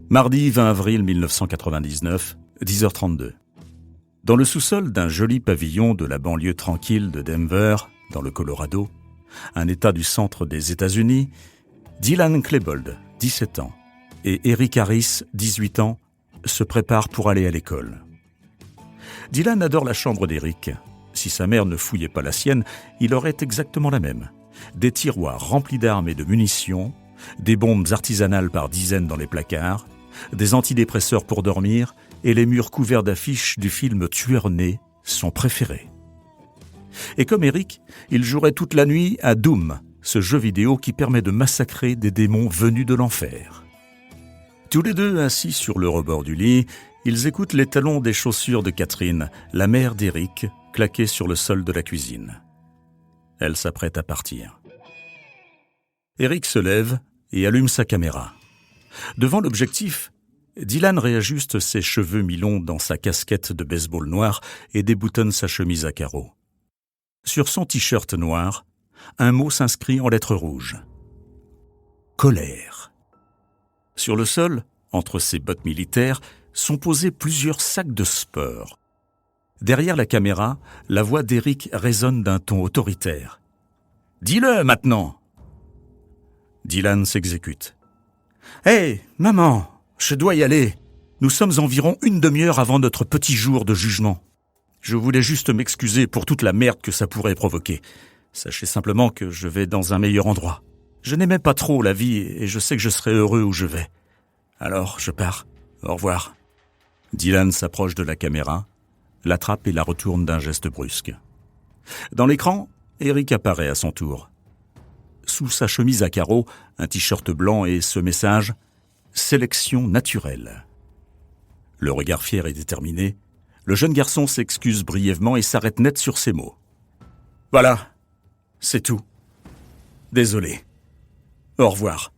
Mardi 20 avril 1999, 10h32. Dans le sous-sol d'un joli pavillon de la banlieue tranquille de Denver, dans le Colorado, un état du centre des États-Unis, Dylan Klebold, 17 ans, et Eric Harris, 18 ans, se préparent pour aller à l'école. Dylan adore la chambre d'Eric. Si sa mère ne fouillait pas la sienne, il aurait exactement la même. Des tiroirs remplis d'armes et de munitions, des bombes artisanales par dizaines dans les placards, des antidépresseurs pour dormir et les murs couverts d'affiches du film Tueur-né, son préféré. Et comme Eric, il jouerait toute la nuit à Doom, ce jeu vidéo qui permet de massacrer des démons venus de l'enfer. Tous les deux assis sur le rebord du lit, ils écoutent les talons des chaussures de Catherine, la mère d'Eric, claqués sur le sol de la cuisine. Elle s'apprête à partir. Eric se lève et allume sa caméra. Devant l'objectif, Dylan réajuste ses cheveux mi-longs dans sa casquette de baseball noire et déboutonne sa chemise à carreaux. Sur son t-shirt noir, un mot s'inscrit en lettres rouges. Colère. Sur le sol, entre ses bottes militaires, sont posés plusieurs sacs de sport. Derrière la caméra, la voix d'Eric résonne d'un ton autoritaire. « Dis-le maintenant !» Dylan s'exécute. « Hé, maman, je dois y aller. Nous sommes environ une demi-heure avant notre petit jour de jugement. Je voulais juste m'excuser pour toute la merde que ça pourrait provoquer. Sachez simplement que je vais dans un meilleur endroit. Je n'aimais pas trop la vie et je sais que je serai heureux où je vais. Alors, je pars. Au revoir. » Dylan s'approche de la caméra, l'attrape et la retourne d'un geste brusque. Dans l'écran, Eric apparaît à son tour. Sous sa chemise à carreaux, un t-shirt blanc et ce message « Sélection naturelle ». Le regard fier et déterminé, le jeune garçon s'excuse brièvement et s'arrête net sur ces mots. « Voilà, c'est tout. Désolé. Au revoir. »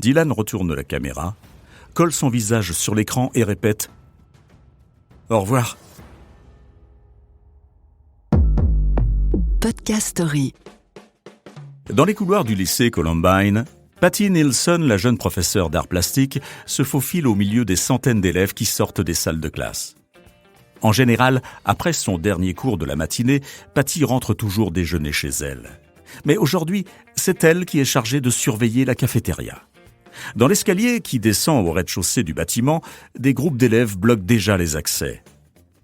Dylan retourne la caméra, colle son visage sur l'écran et répète « Au revoir. » Podcast Story. Dans les couloirs du lycée Columbine, Patty Nielsen, la jeune professeure d'art plastique, se faufile au milieu des centaines d'élèves qui sortent des salles de classe. En général, après son dernier cours de la matinée, Patty rentre toujours déjeuner chez elle. Mais aujourd'hui, c'est elle qui est chargée de surveiller la cafétéria. Dans l'escalier qui descend au rez-de-chaussée du bâtiment, des groupes d'élèves bloquent déjà les accès.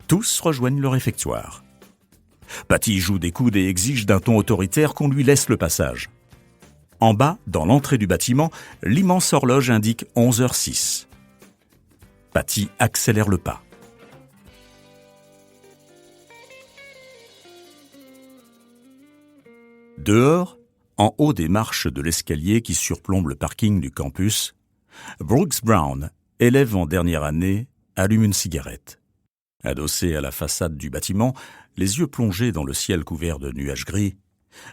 Tous rejoignent le réfectoire. Patty joue des coudes et exige d'un ton autoritaire qu'on lui laisse le passage. En bas, dans l'entrée du bâtiment, l'immense horloge indique 11h06. Patty accélère le pas. Dehors, en haut des marches de l'escalier qui surplombe le parking du campus, Brooks Brown, élève en dernière année, allume une cigarette. Adossé à la façade du bâtiment, les yeux plongés dans le ciel couvert de nuages gris,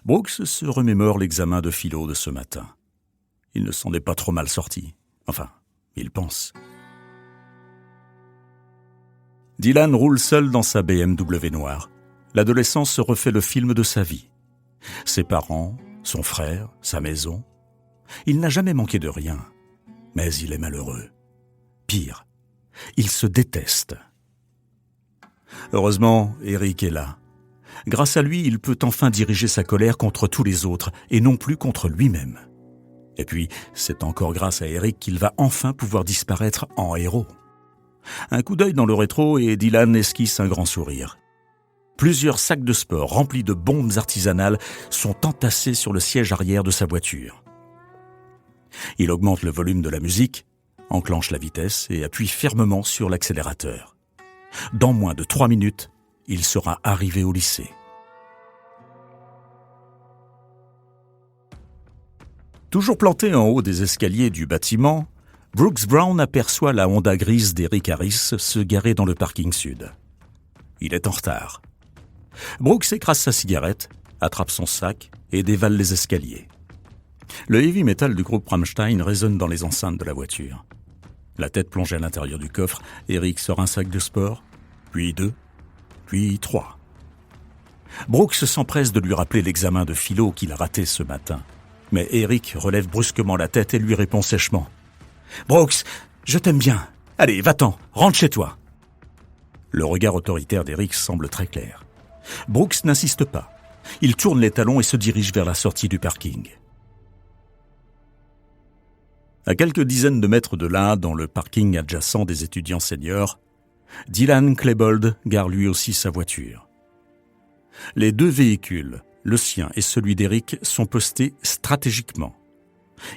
Brooks se remémore l'examen de philo de ce matin. Il ne s'en est pas trop mal sorti. Enfin, il pense. Dylan roule seul dans sa BMW noire. L'adolescent se refait le film de sa vie. Ses parents, son frère, sa maison. Il n'a jamais manqué de rien. Mais il est malheureux. Pire, il se déteste. Heureusement, Eric est là. Grâce à lui, il peut enfin diriger sa colère contre tous les autres et non plus contre lui-même. Et puis, c'est encore grâce à Eric qu'il va enfin pouvoir disparaître en héros. Un coup d'œil dans le rétro et Dylan esquisse un grand sourire. Plusieurs sacs de sport remplis de bombes artisanales sont entassés sur le siège arrière de sa voiture. Il augmente le volume de la musique, enclenche la vitesse et appuie fermement sur l'accélérateur. Dans moins de 3 minutes, il sera arrivé au lycée. Toujours planté en haut des escaliers du bâtiment, Brooks Brown aperçoit la Honda grise d'Eric Harris se garer dans le parking sud. Il est en retard. Brooks écrase sa cigarette, attrape son sac et dévale les escaliers. Le heavy metal du groupe Rammstein résonne dans les enceintes de la voiture. La tête plongée à l'intérieur du coffre, Eric sort un sac de sport, puis 2, puis 3. Brooks s'empresse de lui rappeler l'examen de philo qu'il a raté ce matin. Mais Eric relève brusquement la tête et lui répond sèchement. « Brooks, je t'aime bien. Allez, va-t'en, rentre chez toi. » Le regard autoritaire d'Eric semble très clair. Brooks n'insiste pas. Il tourne les talons et se dirige vers la sortie du parking. À quelques dizaines de mètres de là, dans le parking adjacent des étudiants seniors, Dylan Klebold gare lui aussi sa voiture. Les deux véhicules, le sien et celui d'Eric, sont postés stratégiquement.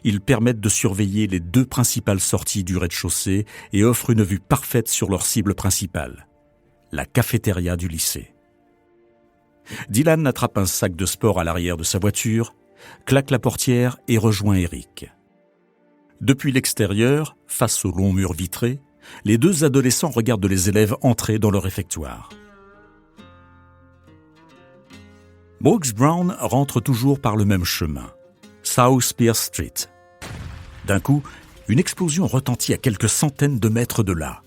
Ils permettent de surveiller les deux principales sorties du rez-de-chaussée et offrent une vue parfaite sur leur cible principale, la cafétéria du lycée. Dylan attrape un sac de sport à l'arrière de sa voiture, claque la portière et rejoint Eric. Depuis l'extérieur, face au long mur vitré, les deux adolescents regardent les élèves entrer dans le réfectoire. Brooks Brown rentre toujours par le même chemin, South Pierce Street. D'un coup, une explosion retentit à quelques centaines de mètres de là.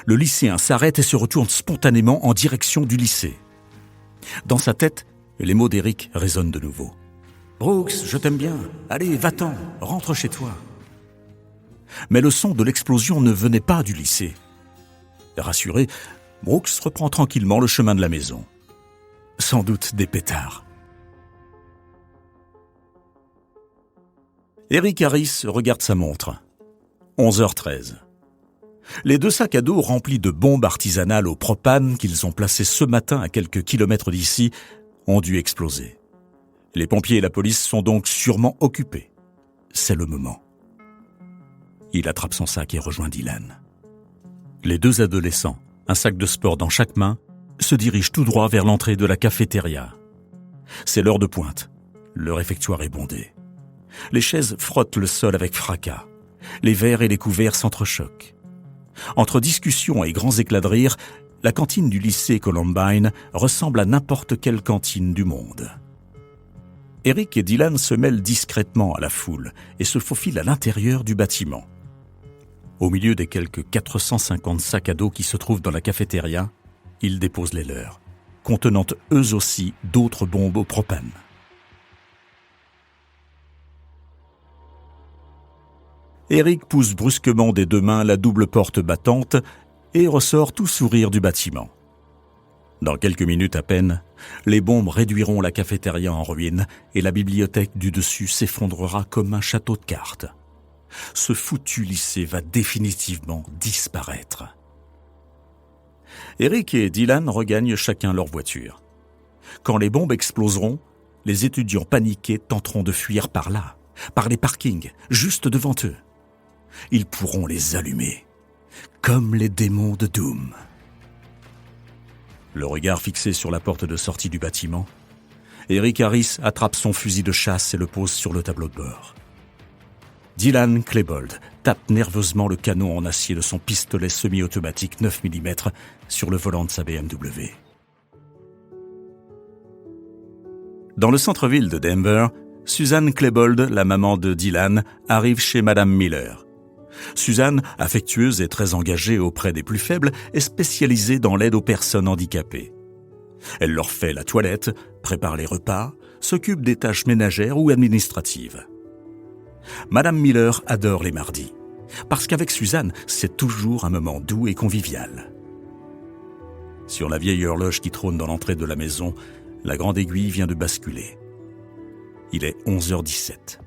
Le lycéen s'arrête et se retourne spontanément en direction du lycée. Dans sa tête, les mots d'Eric résonnent de nouveau. « Brooks, je t'aime bien. Allez, va-t'en, rentre chez toi. » Mais le son de l'explosion ne venait pas du lycée. Rassuré, Brooks reprend tranquillement le chemin de la maison. Sans doute des pétards. Eric Harris regarde sa montre. 11h13. Les deux sacs à dos remplis de bombes artisanales au propane qu'ils ont placés ce matin à quelques kilomètres d'ici ont dû exploser. Les pompiers et la police sont donc sûrement occupés. C'est le moment. Il attrape son sac et rejoint Dylan. Les deux adolescents, un sac de sport dans chaque main, se dirigent tout droit vers l'entrée de la cafétéria. C'est l'heure de pointe. Le réfectoire est bondé. Les chaises frottent le sol avec fracas. Les verres et les couverts s'entrechoquent. Entre discussions et grands éclats de rire, la cantine du lycée Columbine ressemble à n'importe quelle cantine du monde. Eric et Dylan se mêlent discrètement à la foule et se faufilent à l'intérieur du bâtiment. Au milieu des quelques 450 sacs à dos qui se trouvent dans la cafétéria, ils déposent les leurs, contenant eux aussi d'autres bombes au propane. Eric pousse brusquement des deux mains la double porte battante et ressort tout sourire du bâtiment. Dans quelques minutes à peine, les bombes réduiront la cafétéria en ruine et la bibliothèque du dessus s'effondrera comme un château de cartes. Ce foutu lycée va définitivement disparaître. Eric et Dylan regagnent chacun leur voiture. Quand les bombes exploseront, les étudiants paniqués tenteront de fuir par là, par les parkings, juste devant eux. Ils pourront les allumer, comme les démons de Doom. Le regard fixé sur la porte de sortie du bâtiment, Eric Harris attrape son fusil de chasse et le pose sur le tableau de bord. Dylan Klebold tape nerveusement le canon en acier de son pistolet semi-automatique 9 mm sur le volant de sa BMW. Dans le centre-ville de Denver, Suzanne Klebold, la maman de Dylan, arrive chez Madame Miller. Suzanne, affectueuse et très engagée auprès des plus faibles, est spécialisée dans l'aide aux personnes handicapées. Elle leur fait la toilette, prépare les repas, s'occupe des tâches ménagères ou administratives. Madame Miller adore les mardis, parce qu'avec Suzanne, c'est toujours un moment doux et convivial. Sur la vieille horloge qui trône dans l'entrée de la maison, la grande aiguille vient de basculer. Il est 11h17.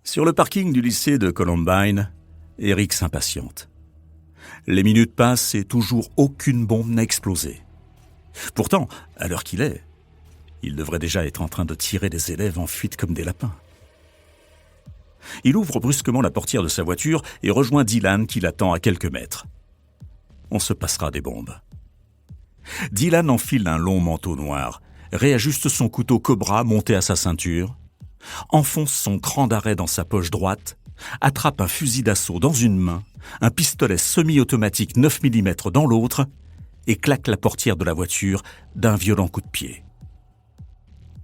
Sur le parking du lycée de Columbine, Eric s'impatiente. Les minutes passent et toujours aucune bombe n'a explosé. Pourtant, à l'heure qu'il est, il devrait déjà être en train de tirer des élèves en fuite comme des lapins. Il ouvre brusquement la portière de sa voiture et rejoint Dylan qui l'attend à quelques mètres. On se passera des bombes. Dylan enfile un long manteau noir, réajuste son couteau Cobra monté à sa ceinture, enfonce son cran d'arrêt dans sa poche droite, attrape un fusil d'assaut dans une main, un pistolet semi-automatique 9 mm dans l'autre et claque la portière de la voiture d'un violent coup de pied.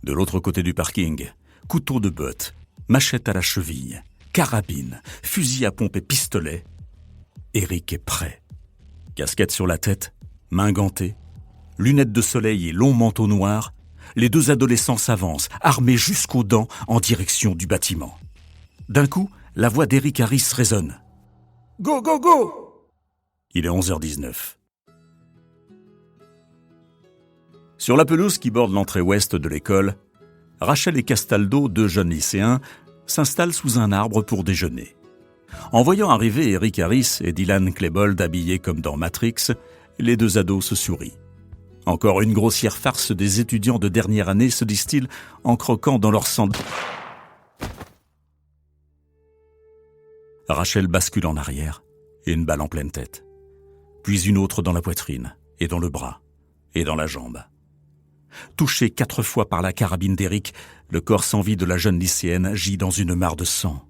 De l'autre côté du parking, couteau de botte, machette à la cheville, carabine, fusil à pompe et pistolet, Eric est prêt. Casquette sur la tête, main gantée, lunettes de soleil et long manteau noir, les deux adolescents s'avancent, armés jusqu'aux dents, en direction du bâtiment. D'un coup, la voix d'Eric Harris résonne. « Go, go, go !» Il est 11h19. Sur la pelouse qui borde l'entrée ouest de l'école, Rachel et Castaldo, 2 jeunes lycéens, s'installent sous un arbre pour déjeuner. En voyant arriver Eric Harris et Dylan Klebold habillés comme dans Matrix, les 2 ados se sourient. Encore une grossière farce des étudiants de dernière année, se disent-ils en croquant dans leur sang. Rachel bascule en arrière et une balle en pleine tête. Puis une autre dans la poitrine et dans le bras et dans la jambe. Touché 4 fois par la carabine d'Eric, le corps sans vie de la jeune lycéenne gît dans une mare de sang.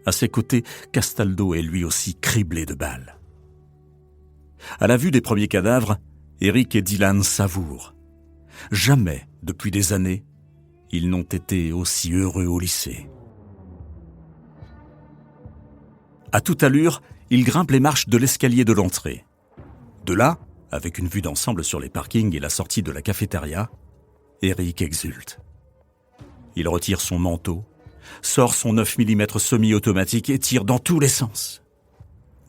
À ses côtés, Castaldo est lui aussi criblé de balles. À la vue des premiers cadavres, Eric et Dylan savourent. Jamais, depuis des années, ils n'ont été aussi heureux au lycée. À toute allure, ils grimpent les marches de l'escalier de l'entrée. De là, avec une vue d'ensemble sur les parkings et la sortie de la cafétéria, Eric exulte. Il retire son manteau, sort son 9 mm semi-automatique et tire dans tous les sens.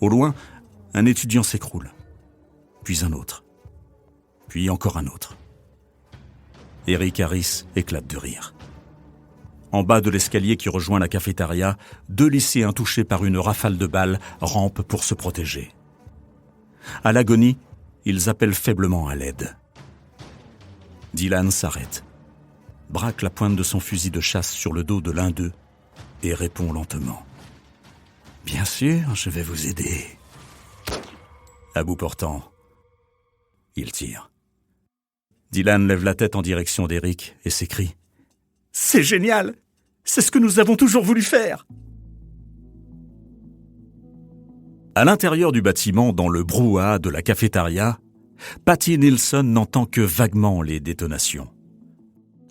Au loin, un étudiant s'écroule, puis un autre, puis encore un autre. Eric Harris éclate de rire. En bas de l'escalier qui rejoint la cafétéria, 2 lycéens touchés par une rafale de balles rampent pour se protéger. À l'agonie, ils appellent faiblement à l'aide. Dylan s'arrête, braque la pointe de son fusil de chasse sur le dos de l'un d'eux et répond lentement. « Bien sûr, je vais vous aider. » À bout portant, il tire. Dylan lève la tête en direction d'Eric et s'écrie « C'est génial! C'est ce que nous avons toujours voulu faire !» À l'intérieur du bâtiment, dans le brouhaha de la cafétéria, Patty Nilsson n'entend que vaguement les détonations.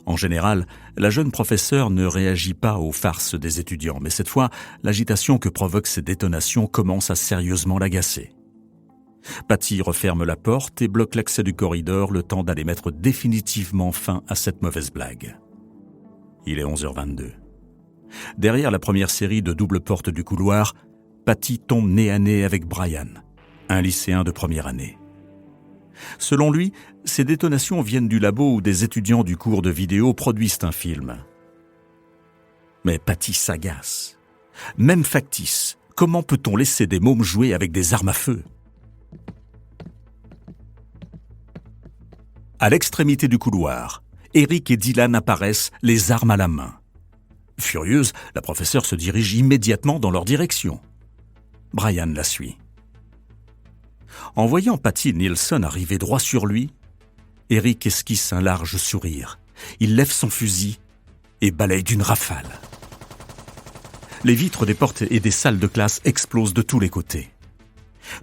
En général, la jeune professeure ne réagit pas aux farces des étudiants, mais cette fois, l'agitation que provoquent ces détonations commence à sérieusement l'agacer. Patty referme la porte et bloque l'accès du corridor le temps d'aller mettre définitivement fin à cette mauvaise blague. Il est 11h22. Derrière la première série de doubles portes du couloir, Patty tombe nez à nez avec Brian, un lycéen de première année. Selon lui, ces détonations viennent du labo où des étudiants du cours de vidéo produisent un film. Mais Patty s'agace. Même factice, comment peut-on laisser des mômes jouer avec des armes à feu ? À l'extrémité du couloir, Eric et Dylan apparaissent, les armes à la main. Furieuse, la professeure se dirige immédiatement dans leur direction. Brian la suit. En voyant Patty Nilsson arriver droit sur lui, Eric esquisse un large sourire. Il lève son fusil et balaye d'une rafale. Les vitres des portes et des salles de classe explosent de tous les côtés.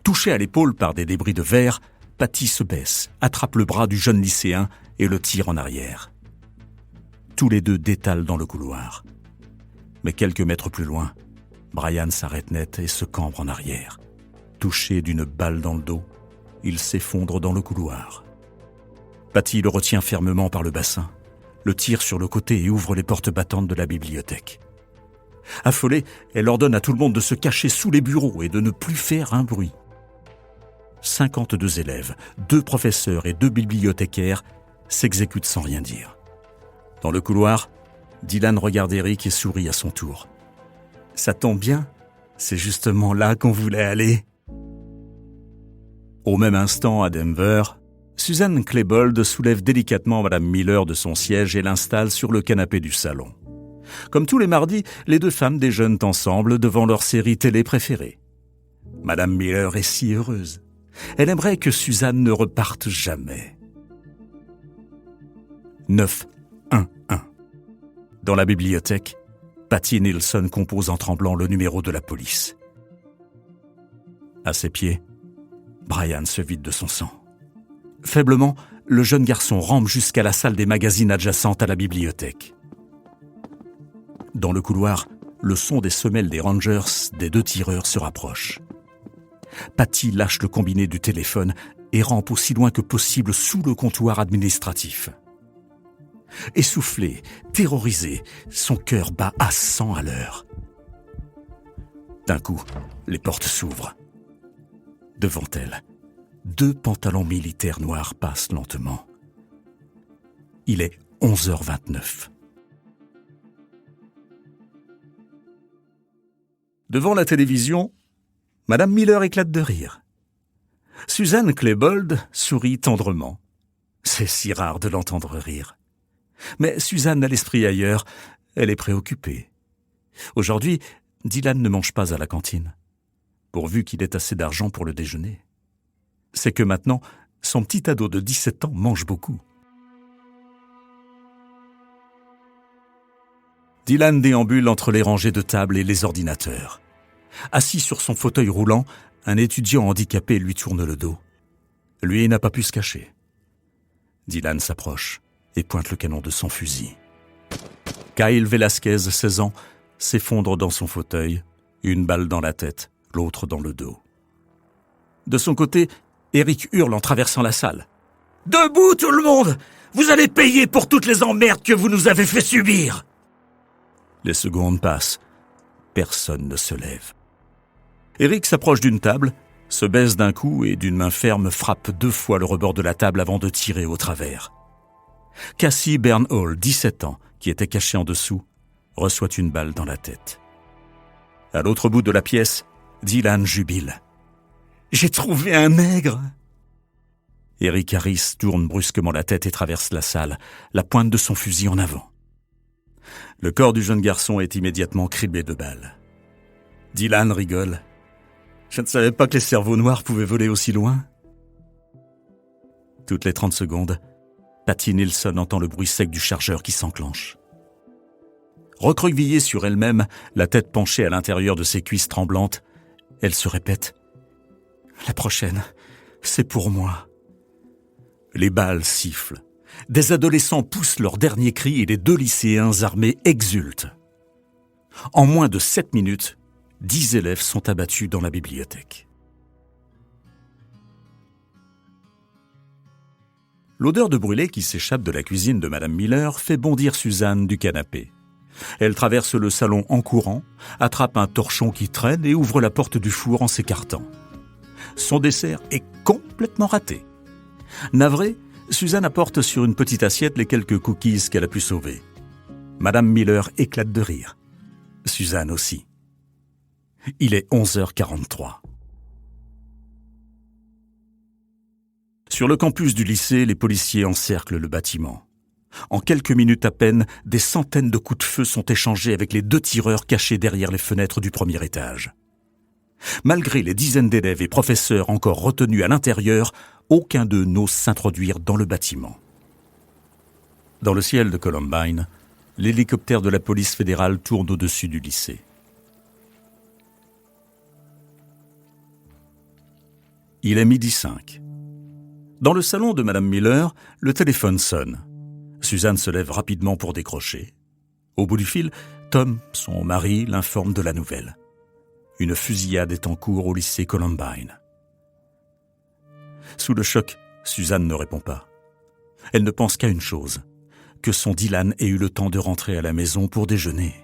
Touché à l'épaule par des débris de verre, Patty se baisse, attrape le bras du jeune lycéen et le tire en arrière. Tous les 2 détalent dans le couloir. Mais quelques mètres plus loin, Brian s'arrête net et se cambre en arrière. Touché d'une balle dans le dos, il s'effondre dans le couloir. Patty le retient fermement par le bassin, le tire sur le côté et ouvre les portes battantes de la bibliothèque. Affolée, elle ordonne à tout le monde de se cacher sous les bureaux et de ne plus faire un bruit. 52 élèves, 2 professeurs et 2 bibliothécaires s'exécutent sans rien dire. Dans le couloir, Dylan regarde Eric et sourit à son tour. « Ça tombe bien, c'est justement là qu'on voulait aller. » Au même instant, à Denver, Susan Klebold soulève délicatement Madame Miller de son siège et l'installe sur le canapé du salon. Comme tous les mardis, les 2 femmes déjeunent ensemble devant leur série télé préférée. Madame Miller est si heureuse. Elle aimerait que Suzanne ne reparte jamais. 9-1-1. Dans la bibliothèque, Patty Nilsson compose en tremblant le numéro de la police. À ses pieds, Brian se vide de son sang. Faiblement, le jeune garçon rampe jusqu'à la salle des magazines adjacente à la bibliothèque. Dans le couloir, le son des semelles des Rangers des 2 tireurs se rapproche. Patty lâche le combiné du téléphone et rampe aussi loin que possible sous le comptoir administratif. Essoufflé, terrorisé, son cœur bat à 100 à l'heure. D'un coup, les portes s'ouvrent. Devant elle, 2 pantalons militaires noirs passent lentement. Il est 11h29. Devant la télévision, Madame Miller éclate de rire. Suzanne Klebold sourit tendrement. C'est si rare de l'entendre rire. Mais Suzanne a l'esprit ailleurs, elle est préoccupée. Aujourd'hui, Dylan ne mange pas à la cantine, pourvu qu'il ait assez d'argent pour le déjeuner. C'est que maintenant, son petit ado de 17 ans mange beaucoup. Dylan déambule entre les rangées de tables et les ordinateurs. Assis sur son fauteuil roulant, un étudiant handicapé lui tourne le dos. Lui n'a pas pu se cacher. Dylan s'approche et pointe le canon de son fusil. Kyle Velasquez, 16 ans, s'effondre dans son fauteuil, une balle dans la tête, l'autre dans le dos. De son côté, Eric hurle en traversant la salle. « Debout tout le monde! Vous allez payer pour toutes les emmerdes que vous nous avez fait subir !» Les secondes passent. Personne ne se lève. Eric s'approche d'une table, se baisse d'un coup et d'une main ferme frappe 2 fois le rebord de la table avant de tirer au travers. Cassie Bernhall, 17 ans, qui était cachée en dessous, reçoit une balle dans la tête. À l'autre bout de la pièce, Dylan jubile. « J'ai trouvé un nègre !» Eric Harris tourne brusquement la tête et traverse la salle, la pointe de son fusil en avant. Le corps du jeune garçon est immédiatement criblé de balles. Dylan rigole. « Je ne savais pas que les cerveaux noirs pouvaient voler aussi loin. » Toutes les 30 secondes, Patty Nilsson entend le bruit sec du chargeur qui s'enclenche. Recroquevillée sur elle-même, la tête penchée à l'intérieur de ses cuisses tremblantes, elle se répète « La prochaine, c'est pour moi. » Les balles sifflent. Des adolescents poussent leurs derniers cris et les 2 lycéens armés exultent. En moins de 7 minutes, 10 élèves sont abattus dans la bibliothèque. L'odeur de brûlé qui s'échappe de la cuisine de Madame Miller fait bondir Suzanne du canapé. Elle traverse le salon en courant, attrape un torchon qui traîne et ouvre la porte du four en s'écartant. Son dessert est complètement raté. Navrée, Suzanne apporte sur une petite assiette les quelques cookies qu'elle a pu sauver. Madame Miller éclate de rire. Suzanne aussi. Il est 11h43. Sur le campus du lycée, les policiers encerclent le bâtiment. En quelques minutes à peine, des centaines de coups de feu sont échangés avec les 2 tireurs cachés derrière les fenêtres du premier étage. Malgré les dizaines d'élèves et professeurs encore retenus à l'intérieur, aucun d'eux n'ose s'introduire dans le bâtiment. Dans le ciel de Columbine, l'hélicoptère de la police fédérale tourne au-dessus du lycée. Il est 12h05. Dans le salon de Madame Miller, le téléphone sonne. Suzanne se lève rapidement pour décrocher. Au bout du fil, Tom, son mari, l'informe de la nouvelle. Une fusillade est en cours au lycée Columbine. Sous le choc, Suzanne ne répond pas. Elle ne pense qu'à une chose, que son Dylan ait eu le temps de rentrer à la maison pour déjeuner.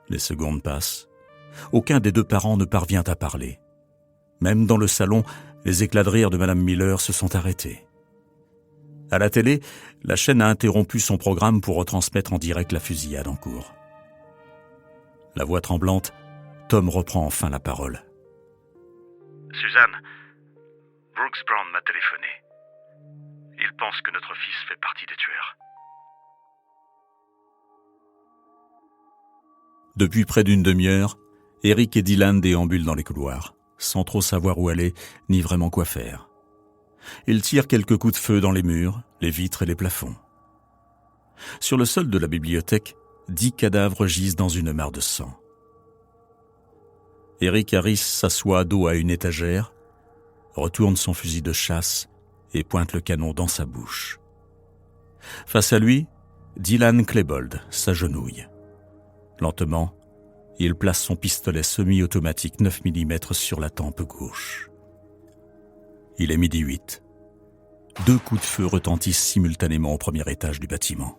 Les secondes passent. Aucun des 2 parents ne parvient à parler. Même dans le salon, les éclats de rire de Madame Miller se sont arrêtés. À la télé, la chaîne a interrompu son programme pour retransmettre en direct la fusillade en cours. La voix tremblante, Tom reprend enfin la parole. « Suzanne, Brooks Brown m'a téléphoné. Il pense que notre fils fait partie des tueurs. » Depuis près d'une demi-heure, Eric et Dylan déambulent dans les couloirs, sans trop savoir où aller, ni vraiment quoi faire. Ils tirent quelques coups de feu dans les murs, les vitres et les plafonds. Sur le sol de la bibliothèque, 10 cadavres gisent dans une mare de sang. Eric Harris s'assoit dos à une étagère, retourne son fusil de chasse et pointe le canon dans sa bouche. Face à lui, Dylan Klebold s'agenouille. Lentement, il place son pistolet semi-automatique 9 mm sur la tempe gauche. Il est 12h08. 2 coups de feu retentissent simultanément au premier étage du bâtiment.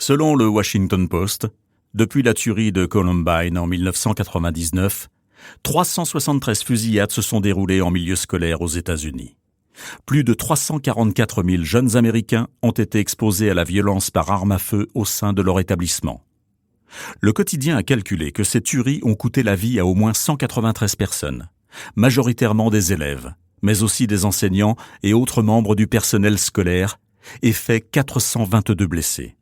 Selon le Washington Post, depuis la tuerie de Columbine en 1999, 373 fusillades se sont déroulées en milieu scolaire aux États-Unis. Plus de 344 000 jeunes Américains ont été exposés à la violence par arme à feu au sein de leur établissement. Le quotidien a calculé que ces tueries ont coûté la vie à au moins 193 personnes, majoritairement des élèves, mais aussi des enseignants et autres membres du personnel scolaire, et fait 422 blessés.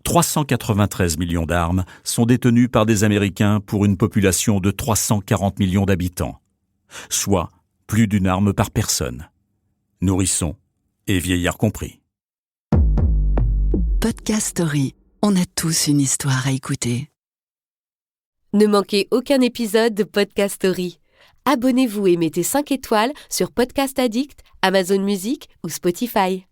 393 millions d'armes sont détenues par des Américains pour une population de 340 millions d'habitants, soit plus d'une arme par personne. Nourrissons et vieillards compris. Podcast Story. On a tous une histoire à écouter. Ne manquez aucun épisode de Podcast Story. Abonnez-vous et mettez 5 étoiles sur Podcast Addict, Amazon Music ou Spotify.